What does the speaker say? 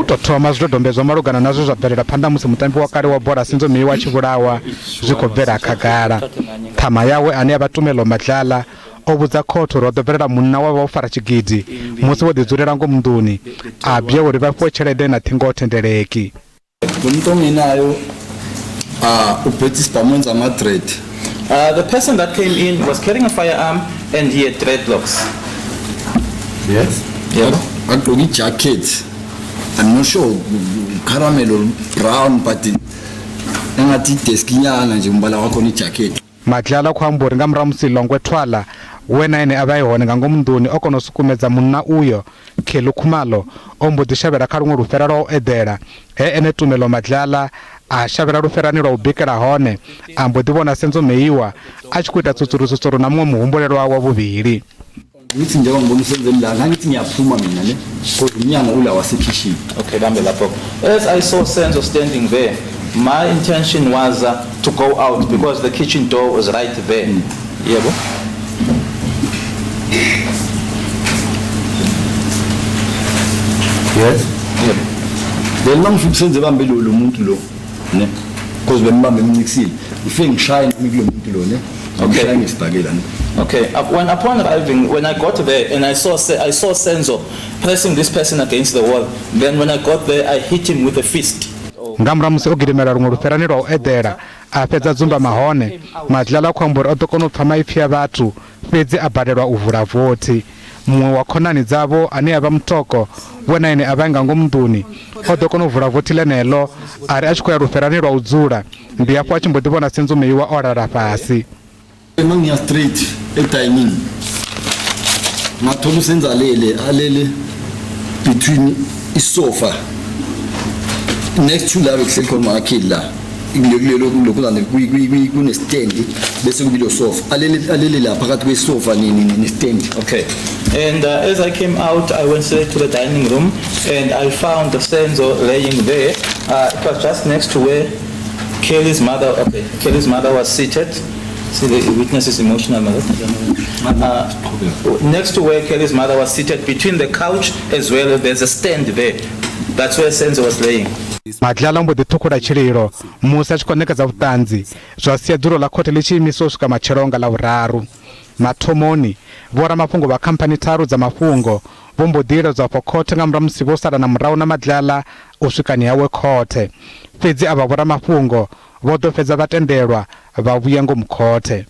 to thoma zwidodombedzwa malugana nazwo zwa bvelela phanḓa musi mutambi wa kale wa bola Senzo Meyiwa a tshi vhulawa zwi khou bvela khagala. Ṱhama yawe ane a vha Tumelo Madlala o vhudza khothe uri o ḓo bvelela munna wawe o fara tshigidi musi vho ḓidzulela ngomu nduni a bye uri vha fhiwe tshelede na ṱhingo thendeleki. The person that came in was carrying a firearm and he had dreadlocks. Yes? Yeah. A jacket. I'm not sure, caramel or brown, but jacket. Madlala khwamburi nga murahu musi longwe thwala wena ene avha ihone nga ngomu nduni o kona u sukumedza munna uyo Khumalo o mbo ḓi shavhela kha luṅwe lufhera lwa u eḓela ene Tumelo Madlala a shavhela luferani lwa u bikela hone a mbo ḓi vhona Senzo Meyiwa a tshi khou ita tsutsurutsuru na muṅwe muhumbulelwa wa vhuvhili. Okay, as I saw Senzo standing there, my intention was to go out because the kitchen door was right there. Yeah, bro? Yes? Yeah. Then long from Senzo Meyiwa, because when Mama mixing, you think shine Okay. Upon arriving, when I got there and I saw Senzo pressing this person against the wall, then when I got there, I hit him with a fist. Ngamra musi ogidimela luṅwe luferani lwa u eḓela a fhedza dzumba mahone Madlala khwamburi o ḓo kona u pfha maipfi a vhathu fhedzi a balelwa u vula vothi. Muṅwe wa khonani dzavho ane a vha mutoko wena ene a vha nga ngomu nduni o ḓo kona u vula vothi ḽeneḽo a ri a tshi khou ya luferani lwa u dzula ndi hafho a tshi mbo ḓi vhona Senzo Meyiwa o lala fhasi. Emang straight timing matholu senza alele between isofa next to la excelco makilla lokulana kune stand bese kubilo sofa alele la phakathi kwesofa ni stand. Okay, and as I came out I went straight to the dining room and I found the Senzo laying there. It was just next to where Kelly's mother was seated. See, the witness is emotional. Next to where Kelly's mother was seated, between the couch as well, there's a stand there. That's where Senzo was laying. Madlala mbo ḓi ṱhukhula tshililo musi a tshi khou nekedza vhutanzi zwa sia dzulo ḽa khothe ḽi tshi imiswa u swika matshelonga ḽa vhuraru. Mathomoni vhoramafhungo vha khamphani tharu dza mafhungo vho mbo ḓi iledzwa afho khothe nga murahu musi vho sala na murahu na Madlala u swikani yawe khothe. Fhedzi avha vhoramafhungo vho ḓo fhedza vha tendelwa vha vhuya ngomu khothe.